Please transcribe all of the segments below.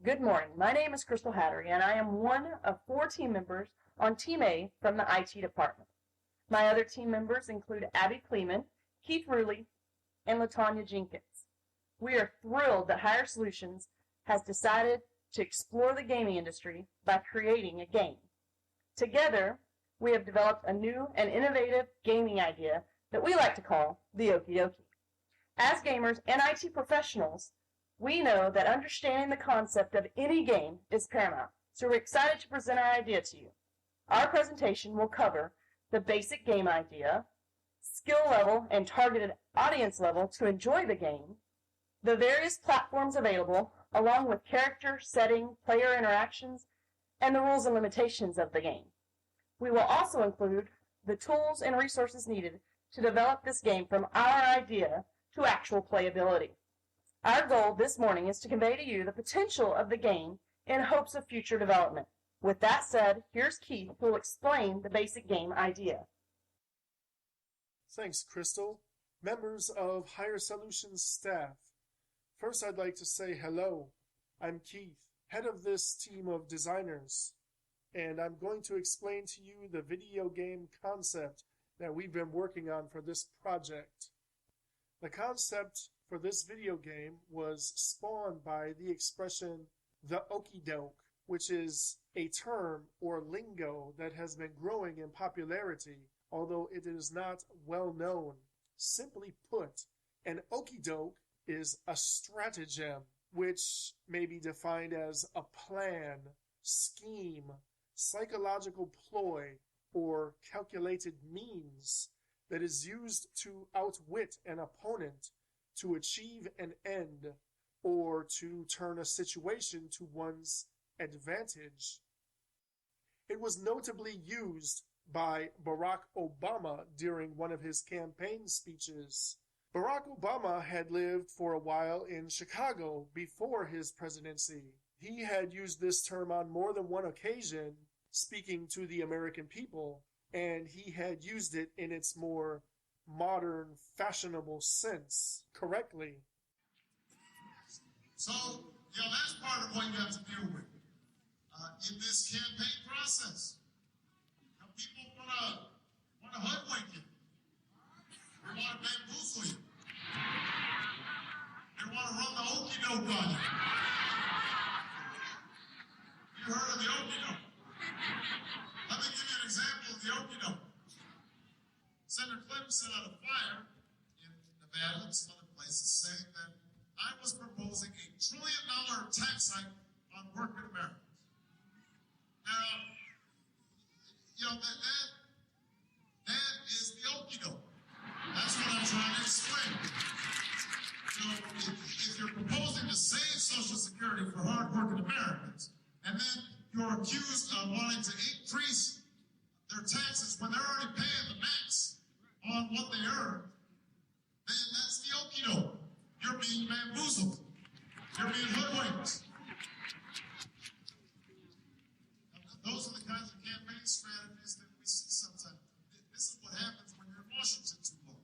Good morning. My name is Crystal Hattery, and I am one of 4 team members on Team A from the IT department. My other team members include Abby Kleeman, Keith Ruley, and Latanya Jenkins. We are thrilled that Hire Solutions has decided to explore the gaming industry by creating a game. Together, we have developed a new and innovative gaming idea that we like to call the Okie Dokie. As gamers and IT professionals, we know that understanding the concept of any game is paramount, so we're excited to present our idea to you. Our presentation will cover the basic game idea, skill level and targeted audience level to enjoy the game, the various platforms available, along with character, setting, player interactions, and the rules and limitations of the game. We will also include the tools and resources needed to develop this game from our idea to actual playability. Our goal this morning is to convey to you the potential of the game in hopes of future development. With that said, here's Keith, who will explain the basic game idea. Thanks, Crystal. Members of Hire Solutions staff. First, I'd like to say hello. I'm Keith, head of this team of designers, and I'm going to explain to you the video game concept that we've been working on for this project. The concept for this video game was spawned by the expression the okie doke, which is a term or lingo that has been growing in popularity, although it is not well known. Simply put, an okie doke is a stratagem, which may be defined as a plan, scheme, psychological ploy, or calculated means that is used to outwit an opponent, to achieve an end, or to turn a situation to one's advantage. It was notably used by Barack Obama during one of his campaign speeches. Barack Obama had lived for a while in Chicago before his presidency. He had used this term on more than one occasion, speaking to the American people, and he had used it in its more modern, fashionable sense correctly. So, that's part of what you have to deal with in this campaign process. People want to hoodwink you. They want to bamboozle you. They want to run the okie doke on you. You heard of the okie doke? Let me give you an example of the okie doke. Senator Clinton set out a flyer in Nevada and some other places saying that I was proposing $1 trillion tax hike on working Americans. Now, that is the okie doke. That's what I'm trying to explain. If you're proposing to save Social Security for hard-working Americans, and then you're accused of wanting to increase their taxes when they're already paying the max on what they earn, then that's the okie doke. You're being bamboozled. You're being hoodwinked. Those are the kinds of campaign strategies that we see sometimes. This is what happens when you're in Washington too long.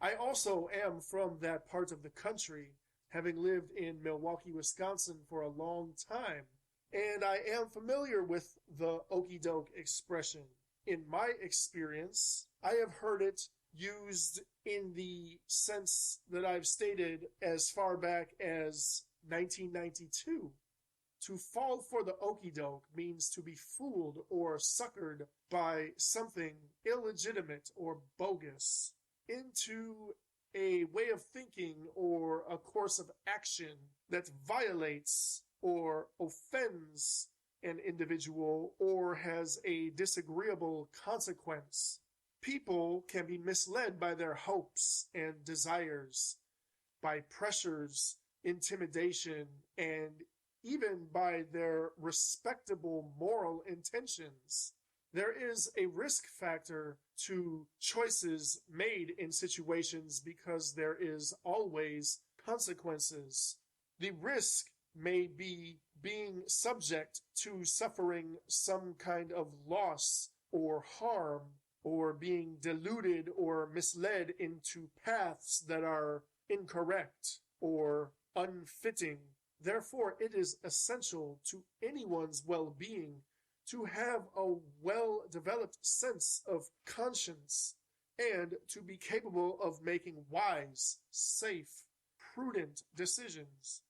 I also am from that part of the country, having lived in Milwaukee, Wisconsin for a long time, and I am familiar with the okie doke expression. In my experience, I have heard it used in the sense that I've stated as far back as 1992. To fall for the okie doke means to be fooled or suckered by something illegitimate or bogus into a way of thinking or a course of action that violates or offends an individual or has a disagreeable consequence. People can be misled by their hopes and desires, by pressures, intimidation, and even by their respectable moral intentions. There is a risk factor to choices made in situations because there is always consequences. The risk may be being subject to suffering some kind of loss or harm, or being deluded or misled into paths that are incorrect or unfitting Therefore, it is essential to anyone's well-being to have a well-developed sense of conscience and to be capable of making wise, safe, prudent decisions.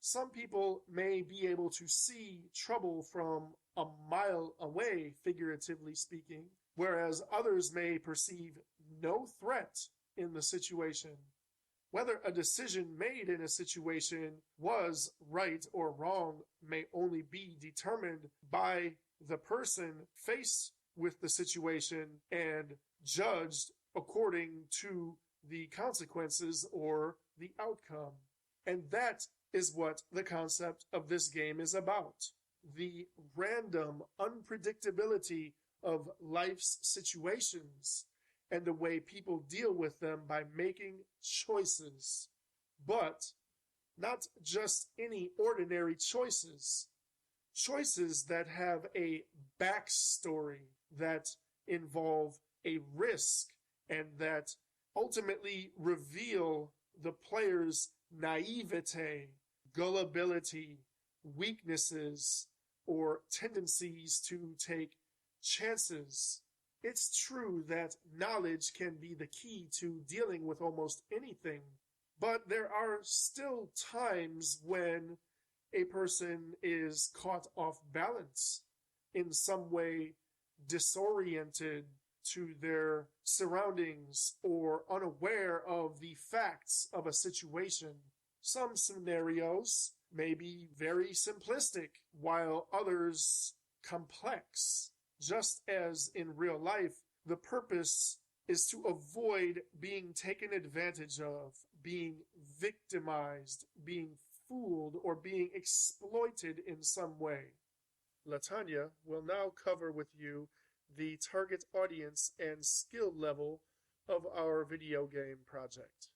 Some people may be able to see trouble from a mile away, figuratively speaking, whereas others may perceive no threat in the situation. Whether a decision made in a situation was right or wrong may only be determined by the person faced with the situation and judged according to the consequences or the outcome. And that is what the concept of this game is about. The random unpredictability of life's situations and the way people deal with them by making choices. But not just any ordinary choices. Choices that have a backstory, that involve a risk, and that ultimately reveal the player's naivete, gullibility, weaknesses, or tendencies to take chances. It's true that knowledge can be the key to dealing with almost anything, but there are still times when a person is caught off balance, in some way disoriented to their surroundings or unaware of the facts of a situation. Some scenarios may be very simplistic, while others complex. Just as in real life, the purpose is to avoid being taken advantage of, being victimized, being fooled, or being exploited in some way. Latanya will now cover with you the target audience and skill level of our video game project.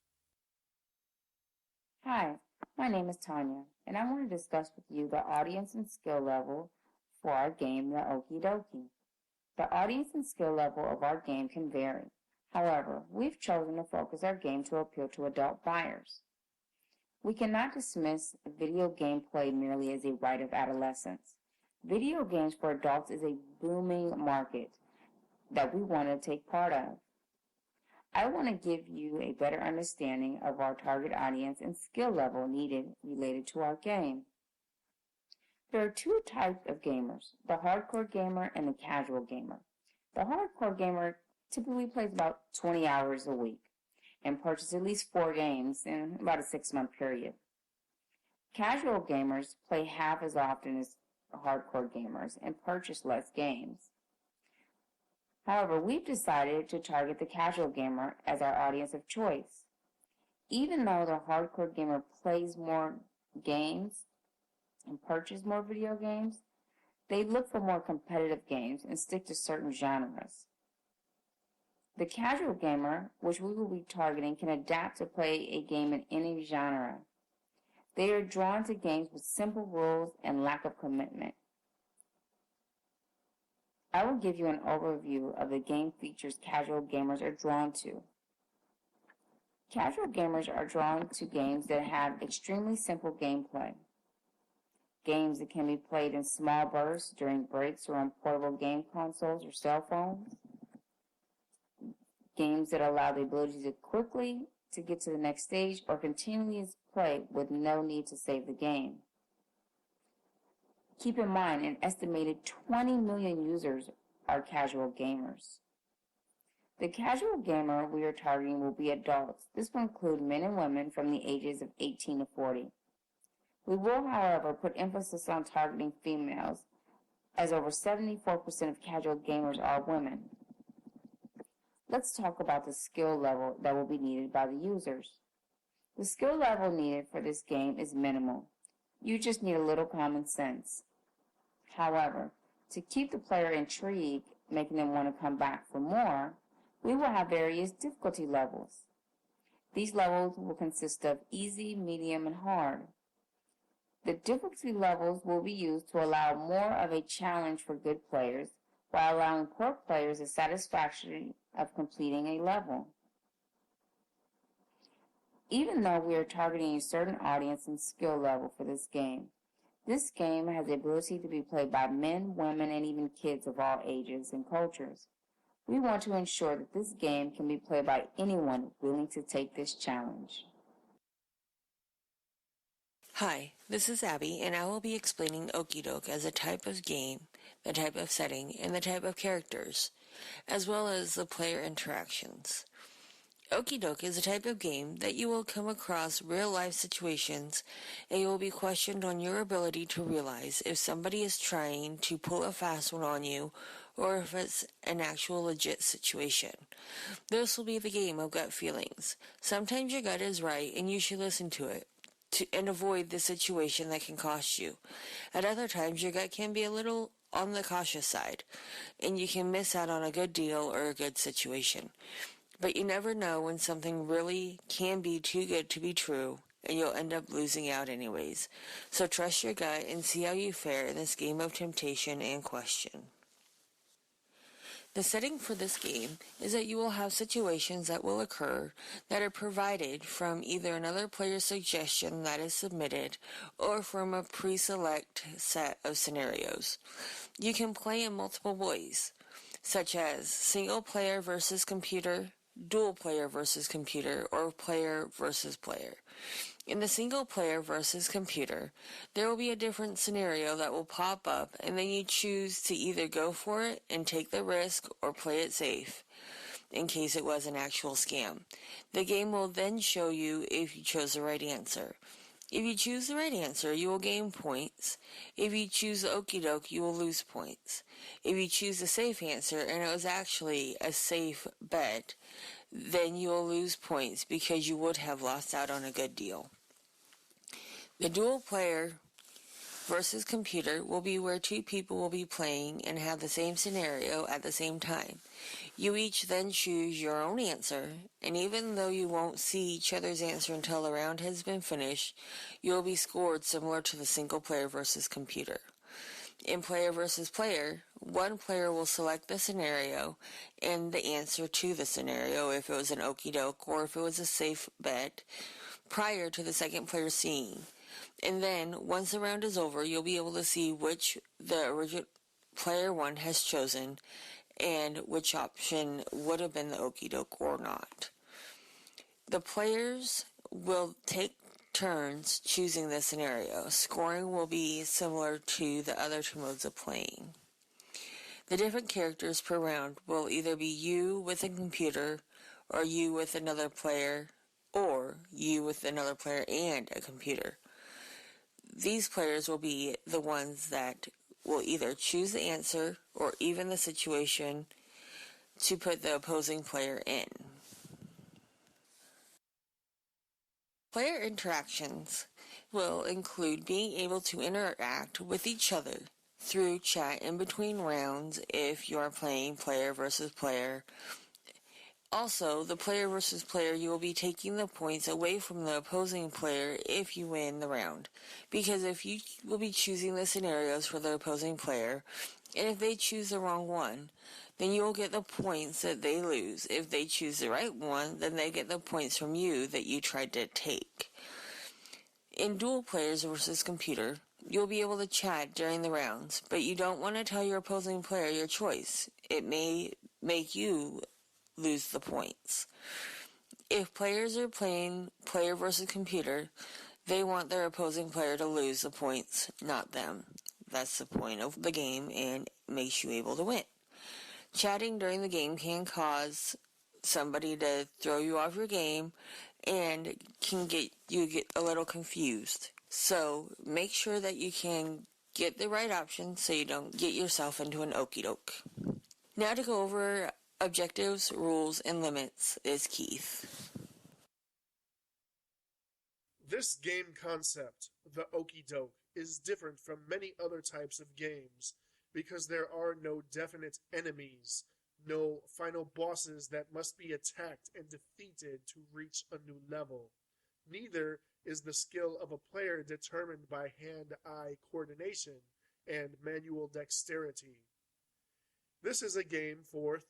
Hi, my name is Tanya, and I want to discuss with you the audience and skill level for our game, The Okie Dokie. The audience and skill level of our game can vary. However, we've chosen to focus our game to appeal to adult buyers. We cannot dismiss video game play merely as a rite of adolescence. Video games for adults is a booming market that we want to take part of. I want to give you a better understanding of our target audience and skill level needed related to our game. There are two types of gamers, the hardcore gamer and the casual gamer. The hardcore gamer typically plays about 20 hours a week and purchases at least 4 games in about a 6-month period. Casual gamers play half as often as hardcore gamers and purchase less games. However, we've decided to target the casual gamer as our audience of choice. Even though the hardcore gamer plays more games and purchases more video games, they look for more competitive games and stick to certain genres. The casual gamer, which we will be targeting, can adapt to play a game in any genre. They are drawn to games with simple rules and lack of commitment. I will give you an overview of the game features casual gamers are drawn to. Casual gamers are drawn to games that have extremely simple gameplay. Games that can be played in small bursts during breaks or on portable game consoles or cell phones. Games that allow the ability to quickly to get to the next stage or continually play with no need to save the game. Keep in mind, an estimated 20 million users are casual gamers. The casual gamer we are targeting will be adults. This will include men and women from the ages of 18 to 40. We will, however, put emphasis on targeting females, as over 74% of casual gamers are women. Let's talk about the skill level that will be needed by the users. The skill level needed for this game is minimal. You just need a little common sense. However, to keep the player intrigued, making them want to come back for more, we will have various difficulty levels. These levels will consist of easy, medium, and hard. The difficulty levels will be used to allow more of a challenge for good players, while allowing poor players the satisfaction of completing a level. Even though we are targeting a certain audience and skill level for this game has the ability to be played by men, women, and even kids of all ages and cultures. We want to ensure that this game can be played by anyone willing to take this challenge. Hi, this is Abby, and I will be explaining Okie as a type of game, the type of setting, and the type of characters, as well as the player interactions. Okie is a type of game that you will come across real-life situations, and you will be questioned on your ability to realize if somebody is trying to pull a fast one on you, or if it's an actual legit situation. This will be the game of gut feelings. Sometimes your gut is right, and you should listen to it. And avoid the situation that can cost you. At other times, your gut can be a little on the cautious side, and you can miss out on a good deal or a good situation. But you never know when something really can be too good to be true, and you'll end up losing out anyways. So trust your gut and see how you fare in this game of temptation and question. The setting for this game is that you will have situations that will occur that are provided from either another player's suggestion that is submitted or from a pre-select set of scenarios. You can play in multiple ways, such as single player versus computer, dual player versus computer, or player versus player. In the single player versus computer, there will be a different scenario that will pop up, and then you choose to either go for it and take the risk or play it safe in case it was an actual scam. The game will then show you if you chose the right answer. If you choose the right answer, you will gain points. If you choose the Okie you will lose points. If you choose the safe answer and it was actually a safe bet, then you will lose points because you would have lost out on a good deal. The dual player versus computer will be where two people will be playing and have the same scenario at the same time. You each then choose your own answer, and even though you won't see each other's answer until the round has been finished, you will be scored similar to the single player versus computer. In player versus player, one player will select the scenario and the answer to the scenario if it was an okie or if it was a safe bet prior to the second player seeing. And then, once the round is over, you'll be able to see which the original player one has chosen and which option would have been the okie or not. The players will take turns choosing the scenario. Scoring will be similar to the other two modes of playing. The different characters per round will either be you with a computer, or you with another player, or you with another player and a computer. These players will be the ones that will either choose the answer or even the situation to put the opposing player in. Player interactions will include being able to interact with each other through chat in between rounds if you are playing player versus player. Also, the player versus player, you will be taking the points away from the opposing player if you win the round. Because if you will be choosing the scenarios for the opposing player, and if they choose the wrong one, then you will get the points that they lose. If they choose the right one, then they get the points from you that you tried to take. In dual players versus computer, you'll be able to chat during the rounds, but you don't want to tell your opposing player your choice. It may make you lose the points. If players are playing player versus computer, they want their opposing player to lose the points, not them. That's the point of the game and makes you able to win. Chatting during the game can cause somebody to throw you off your game and can get a little confused. So make sure that you can get the right option so you don't get yourself into an okie Now to go over objectives, rules, and limits is Keith. This game concept, the okie is different from many other types of games because there are no definite enemies, no final bosses that must be attacked and defeated to reach a new level. Neither is the skill of a player determined by hand-eye coordination and manual dexterity. This is a game for